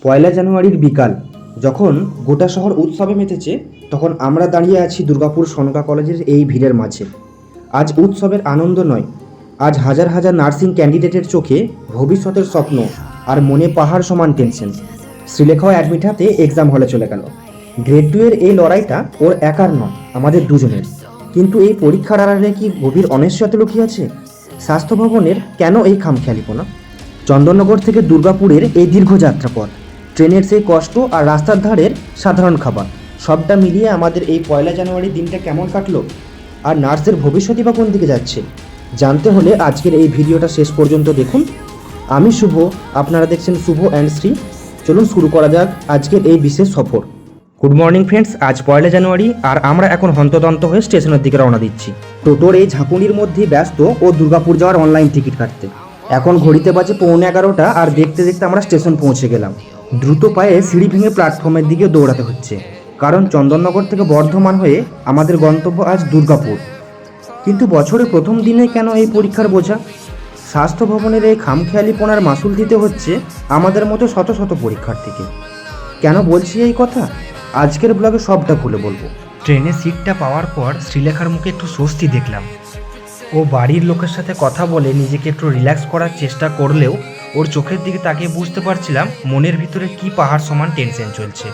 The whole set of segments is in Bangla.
পয়লা জানুয়ারির বিকাল, যখন গোটা শহর উৎসবে মেতেছে, তখন আমরা দাঁড়িয়ে আছি দুর্গাপুর সনকা কলেজের এই ভিড়ের মাঝে। আজ উৎসবের আনন্দ নয়, আজ হাজার হাজার নার্সিং ক্যান্ডিডেটের চোখে ভবিষ্যতের স্বপ্ন আর মনে পাহাড় সমান টেনশন। শ্রীলেখাও অ্যাডমিট হাতে এক্সাম হলে চলে গেল। গ্রেড 2 এর এই লড়াইটা ওর একার নয়, আমাদের দুজনের। কিন্তু এই পরীক্ষার আড়ালে কি গভীর অনিশ্চয়তা লুকিয়ে আছে? স্বাস্থ্য ভবনের কেন এই খামখেয়ালিপনা? চন্দননগর থেকে দুর্গাপুরের এই দীর্ঘ যাত্রাপথ, ট্রেনের সেই কষ্ট আর রাস্তার ধারের সাধারণ খাবার, সবটা মিলিয়ে আমাদের এই পয়লা জানুয়ারির দিনটা কেমন কাটলো, আর নার্সদের ভবিষ্যৎই বা কোন দিকে যাচ্ছে, জানতে হলে আজকের এই ভিডিওটা শেষ পর্যন্ত দেখুন। আমি শুভ, আপনারা দেখছেন শুভ অ্যান্ড শ্রী। চলুন শুরু করা যাক আজকের এই বিশেষ সফর। গুড মর্নিং ফ্রেন্ডস, আজ পয়লা জানুয়ারি আর আমরা এখন হন্তদন্ত হয়ে স্টেশনের দিকে রওনা দিচ্ছি। টোটোর এই ঝাঁকুনির মধ্যেই ব্যস্ত ও দুর্গাপুর যাওয়ার অনলাইন টিকিট কাটতে। এখন ঘড়িতে বাজে 11:15 আর দেখতে দেখতে আমরা স্টেশন পৌঁছে গেলাম। দ্রুত পায়ে সিঁড়ি ভেঙে প্ল্যাটফর্মের দিকে দৌড়াতে হচ্ছে, কারণ চন্দননগর থেকে বর্ধমান হয়ে আমাদের গন্তব্য আজ দুর্গাপুর। কিন্তু বছরের প্রথম দিনে কেন এই পরীক্ষার বোঝা? স্বাস্থ্য ভবনের এই খামখেয়ালিপনার মাসুল দিতে হচ্ছে আমাদের মতো শত শত পরীক্ষার্থীকে। কেন বলছি এই কথা? আজকের ব্লগে সবটা খুলে বলবো। ট্রেনে সিটটা পাওয়ার পর শ্রীলেখার মুখে একটু স্বস্তি দেখলাম। ও বাড়ির লোকের সাথে কথা বলে নিজেকে একটু রিল্যাক্স করার চেষ্টা করলেও ওর চোখের দিকে তাকিয়ে বুঝতে পারছিলাম মনের ভিতরে কি পাহাড় সমান টেনশন চলছে।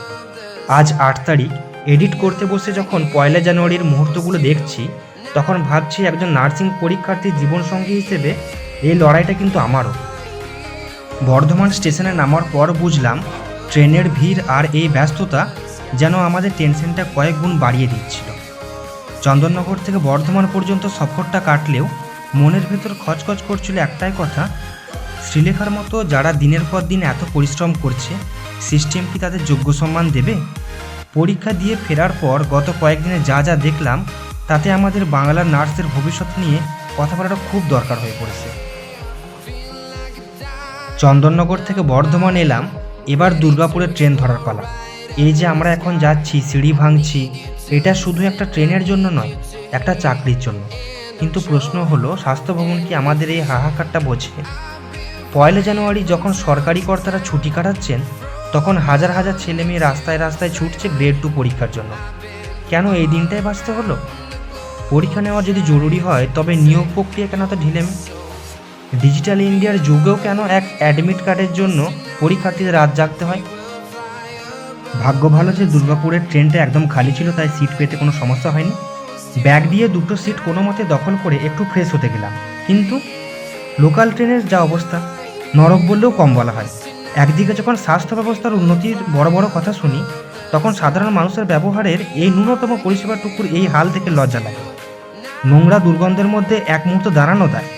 আজ 8 তারিখ, এডিট করতে বসে যখন পয়লা জানুয়ারির মুহূর্তগুলো দেখছি, তখন ভাবছি একজন নার্সিং পরীক্ষার্থীর জীবনসঙ্গী হিসেবে এই লড়াইটা কিন্তু আমারও। বর্ধমান স্টেশনে নামার পর বুঝলাম ট্রেনের ভিড় আর এই ব্যস্ততা যেন আমাদের টেনশনটা কয়েক গুণ বাড়িয়ে দিচ্ছিল। চন্দননগর থেকে বর্ধমান পর্যন্ত সফরটা কাটলেও মনের ভেতর খচখচ করছিল একটাই কথা, শ্রীলেখার মতো যারা দিনের পর দিন এত পরিশ্রম করছে, সিস্টেম কি তাদের যোগ্য সম্মান দেবে? পরীক্ষা দিয়ে ফেরার পর গত কয়েকদিনে যা যা দেখলাম, তাতে আমাদের বাংলার নার্সদের ভবিষ্যৎ নিয়ে কথা বলাটা খুব দরকার হয়ে পড়েছে। চন্দননগর থেকে বর্ধমান এলাম, এবার দুর্গাপুরের ট্রেন ধরার পালা। এই যে আমরা এখন যাচ্ছি, সিঁড়ি ভাঙছি, এটা শুধু একটা ট্রেনের জন্য নয়, একটা চাকরির জন্য। কিন্তু প্রশ্ন হলো, স্বাস্থ্য ভবন কি আমাদের এই হাহাকারটা বোঝে? পয়লা জানুয়ারি যখন সরকারি কর্তারা ছুটি কাটাচ্ছেন, তখন হাজার হাজার ছেলে মেয়ে রাস্তায় রাস্তায় ছুটছে গ্রেড 2 পরীক্ষার জন্য। কেন এই দিনটাই বাঁচতে হলো? পরীক্ষা নেওয়া যদি জরুরি হয়, তবে নিয়োগ প্রক্রিয়া কেন তো ঢিলেমি? ডিজিটাল ইন্ডিয়ার যুগেও কেন এক অ্যাডমিট কার্ডের জন্য পরীক্ষার্থীদের রাত জাগতে হয়? ভাগ্য ভালো যে দুর্গাপুরের ট্রেনটা একদম খালি ছিল, তাই সিট পেতে কোনো সমস্যা হয়নি। ব্যাগ দিয়ে দুটো সিট কোনো মতে দখল করে একটু ফ্রেশ হতে গেলাম। কিন্তু লোকাল ট্রেনের যা অবস্থা, নরক বললেও কম বলা হয়। একদিকে যখন স্বাস্থ্য ব্যবস্থার উন্নতির বড় বড় কথা শুনি, তখন সাধারণ মানুষের ব্যবহারের এই ন্যূনতম পরিষেবাটুকুর এই হাল থেকে লজ্জা লাগে। নোংরা দুর্গন্ধের মধ্যে এক মুহূর্ত দাঁড়ানো দেয়।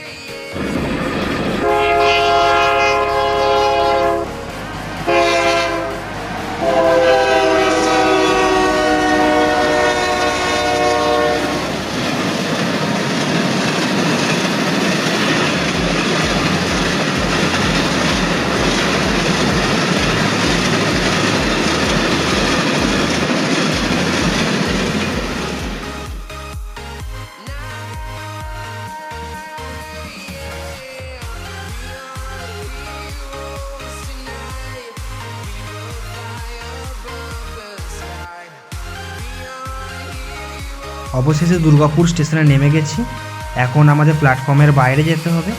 অবশেষে দুর্গাপুর স্টেশনে নেমে গেছি। এখন আমাদের প্ল্যাটফর্মের বাইরে যেতে হবে।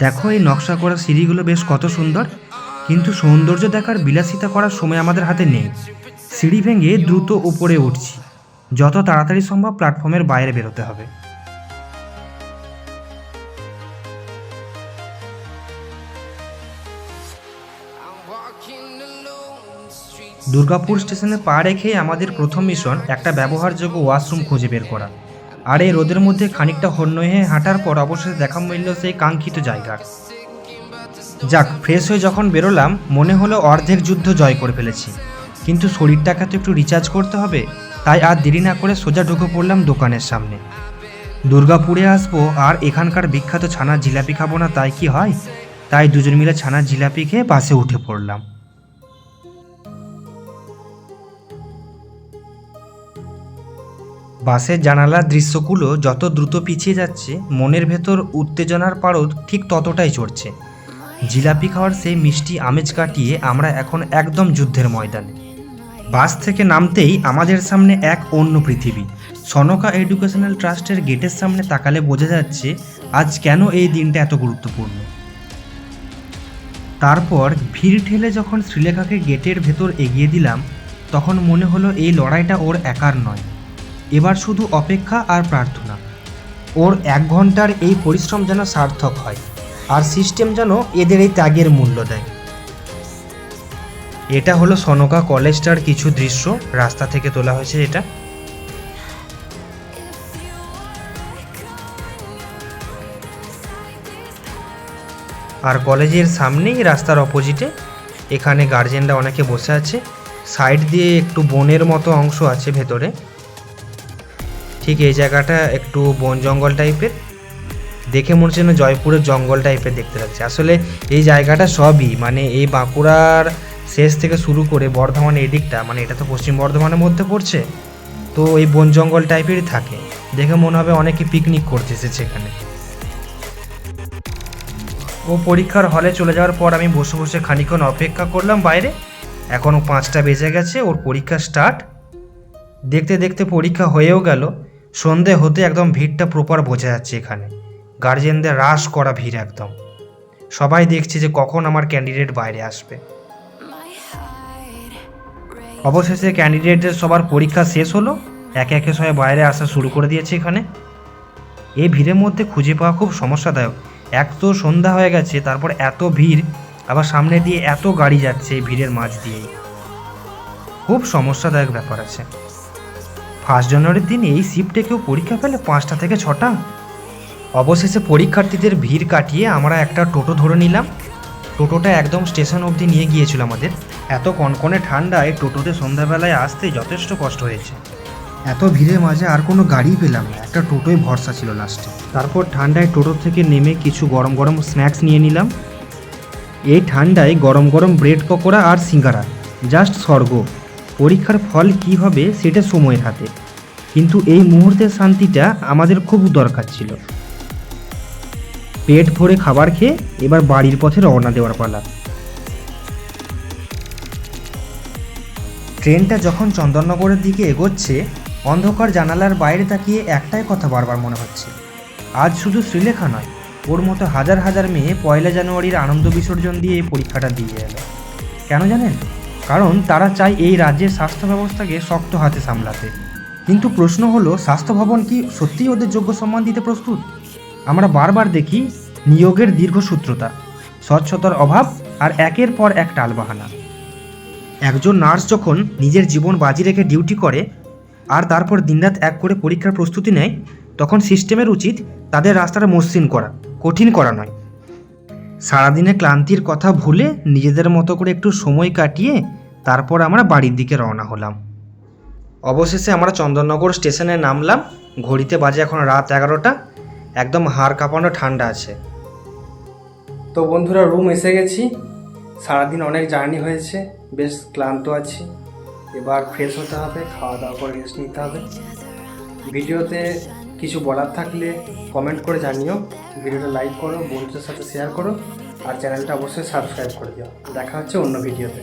দেখো, এই নকশা করা সিঁড়িগুলো বেশ কত সুন্দর, কিন্তু সৌন্দর্য দেখার বিলাসিতা করার সময় আমাদের হাতে নেই। সিঁড়ি ভেঙে দ্রুত উপরে উঠছি, যত তাড়াতাড়ি সম্ভব প্ল্যাটফর্মের বাইরে বেরোতে হবে। দুর্গাপুর স্টেশনে পা রেখে আমাদের প্রথম মিশন একটা ব্যবহারযোগ্য ওয়াশরুম খুঁজে বের করা। আর এই রোদের মধ্যে খানিকটা হন্য হয়ে হাঁটার পর অবশেষে দেখা মিলল সেই কাঙ্ক্ষিত জায়গা। যাক, ফ্রেশ হয়ে যখন বেরোলাম, মনে হলো অর্ধেক যুদ্ধ জয় করে ফেলেছি। কিন্তু শরীরটাকে তো একটু রিচার্জ করতে হবে, তাই আর দেরি না করে সোজা ঢুকে পড়লাম দোকানের সামনে। দুর্গাপুরে আসবো আর এখানকার বিখ্যাত ছানার জিলাপি খাবো না তাই কি হয়? তাই দুজন মিলে ছানার জিলাপি খেয়ে বাসে উঠে পড়লাম। বাসের জানালার দৃশ্যগুলো যত দ্রুত পিছিয়ে যাচ্ছে, মনের ভেতর উত্তেজনার পারদ ঠিক ততটাই চড়ছে। জিলাপি খাওয়ার সেই মিষ্টি আমেজ কাটিয়ে আমরা এখন একদম যুদ্ধের ময়দানে। বাস থেকে নামতেই আমাদের সামনে এক অন্য পৃথিবী। সনকা এডুকেশনাল ট্রাস্টের গেটের সামনে তাকালে বোঝা যাচ্ছে আজ কেন এই দিনটা এত গুরুত্বপূর্ণ। তারপর ভিড় ঠেলে যখন শ্রীলেখাকে গেটের ভেতর এগিয়ে দিলাম, তখন মনে হলো এই লড়াইটা ওর একার নয়, এবার শুধু অপেক্ষা আর প্রার্থনা। ওর 1 ঘন্টার এই পরিশ্রম যেন সার্থক হয়, আর সিস্টেম যেন এদের এই ত্যাগের মূল্য দেয়। এটা হলো সনকা কলেজটার কিছু দৃশ্য, রাস্তা থেকে তোলা হয়েছে এটা। আর কলেজের সামনেই রাস্তার অপোজিটে এখানে গার্জেনরা অনেকে বসে আছে। সাইড দিয়ে একটু বনের মতো অংশ আছে ভেতরে, ঠিক এই জায়গাটা একটু বন জঙ্গল টাইপের, দেখে মনে হচ্ছে না জয়পুরের জঙ্গল টাইপের দেখতে লাগছে। আসলে এই জায়গাটা সবই মানে এই বাঁকুড়ার শেষ থেকে শুরু করে বর্ধমান এই দিকটা, মানে এটা তো পশ্চিম বর্ধমানের মধ্যে পড়ছে, তো এই বন জঙ্গল টাইপেরই থাকে। দেখে মনে হবে অনেকে পিকনিক করতে এসেছে এখানে। ও পরীক্ষার হলে চলে যাওয়ার পর আমি বসে বসে খানিকক্ষণ অপেক্ষা করলাম বাইরে। এখনও 5টা বেজে গেছে, ওর পরীক্ষা স্টার্ট। দেখতে দেখতে পরীক্ষা হয়েও গেল। সন্ধে হতে একদম ভিড়টা প্রপার বোঝা যাচ্ছে এখানে, গার্জেনদের রাশ করা ভিড় একদম। সবাই দেখছে যে কখন আমার ক্যান্ডিডেট বাইরে আসবে। অবশেষে ক্যান্ডিডেটদের সবার পরীক্ষা শেষ হলো, একে একে সবাই বাইরে আসা শুরু করে দিয়েছে এখানে। এই ভিড়ের মধ্যে খুঁজে পাওয়া খুব সমস্যাদায়ক। এক তো সন্ধ্যা হয়ে গেছে, তারপর এত ভিড়, আবার সামনে দিয়ে এত গাড়ি যাচ্ছে এই ভিড়ের মাঝ দিয়েই, খুব সমস্যাদায়ক ব্যাপার আছে। 1 জানুয়ারির দিন এই শিফটে কেউ পরীক্ষা পেলে 5টা থেকে 6টা। অবশেষে পরীক্ষার্থীদের ভিড় কাটিয়ে আমরা একটা টোটো ধরে নিলাম। টোটোটা একদম স্টেশন অবধি নিয়ে গিয়েছিল আমাদের। এত কনকনে ঠান্ডায় টোটোতে সন্ধ্যাবেলায় আসতে যথেষ্ট কষ্ট হয়েছে। এত ভিড়ের মাঝে আর কোনো গাড়ি পেলাম না, একটা টোটোই ভরসা ছিল লাস্টে। তারপর ঠান্ডায় টোটো থেকে নেমে কিছু গরম গরম স্ন্যাক্স নিয়ে নিলাম। এই ঠান্ডায় গরম গরম ব্রেড পকোড়া আর সিঙ্গারা জাস্ট স্বর্গ। পরীক্ষার ফল কী হবে সেটা সময়ের হাতে, কিন্তু এই মুহূর্তের শান্তিটা আমাদের খুব দরকার ছিল। পেট ভরে খাবার খেয়ে এবার বাড়ির পথে রওনা দেওয়ার পালা। ট্রেনটা যখন চন্দননগরের দিকে এগোচ্ছে, অন্ধকার জানালার বাইরে তাকিয়ে একটাই কথা বারবার মনে হচ্ছে, আজ শুধু শ্রীলেখা নয়, ওর মতো হাজার হাজার মেয়ে 1 জানুয়ারির আনন্দ বিসর্জন দিয়ে এই পরীক্ষাটা দিয়ে এলো। কেন জানেন? কারণ তারা চায় এই রাজ্যের স্বাস্থ্য ব্যবস্থাকে শক্ত হাতে সামলাতে। কিন্তু প্রশ্ন হলো, স্বাস্থ্য ভবন কি সত্যিই ওদের যোগ্য সম্মান দিতে প্রস্তুত? আমরা বারবার দেখি নিয়োগের দীর্ঘসূত্রতা, স্বচ্ছতার অভাব আর একের পর এক টালবাহানা। একজন নার্স যখন নিজের জীবন বাজি রেখে ডিউটি করে আর তারপর দিনরাত এক করে পরীক্ষার প্রস্তুতি নেয়, তখন সিস্টেমের উচিত তাদের রাস্তাটা মসৃণ করা, কঠিন করা নয়। সারাদিনে ক্লান্তির কথা ভুলে নিজেদের মতো করে একটু সময় কাটিয়ে তারপর আমরা বাড়ির দিকে রওনা হলাম। অবশেষে আমরা চন্দননগর স্টেশনে নামলাম। ঘড়িতে বাজে এখন রাত 11টা। একদম হাড় কাঁপানো ঠান্ডা আছে। তো বন্ধুরা, রুম এসে গেছি। সারাদিন অনেক জার্নি হয়েছে, বেশ ক্লান্ত আছি। এবার ফ্রেশ হতে হবে, খাওয়া দাওয়া করে রেস্ট নিতে হবে। ভিডিওতে কিছু বলার থাকলে কমেন্ট করে জানিও, ভিডিওটা লাইক করো, বন্ধুদের সাথে শেয়ার করো, আর চ্যানেলটা অবশ্যই সাবস্ক্রাইব করে দিও। দেখা হচ্ছে অন্য ভিডিওতে।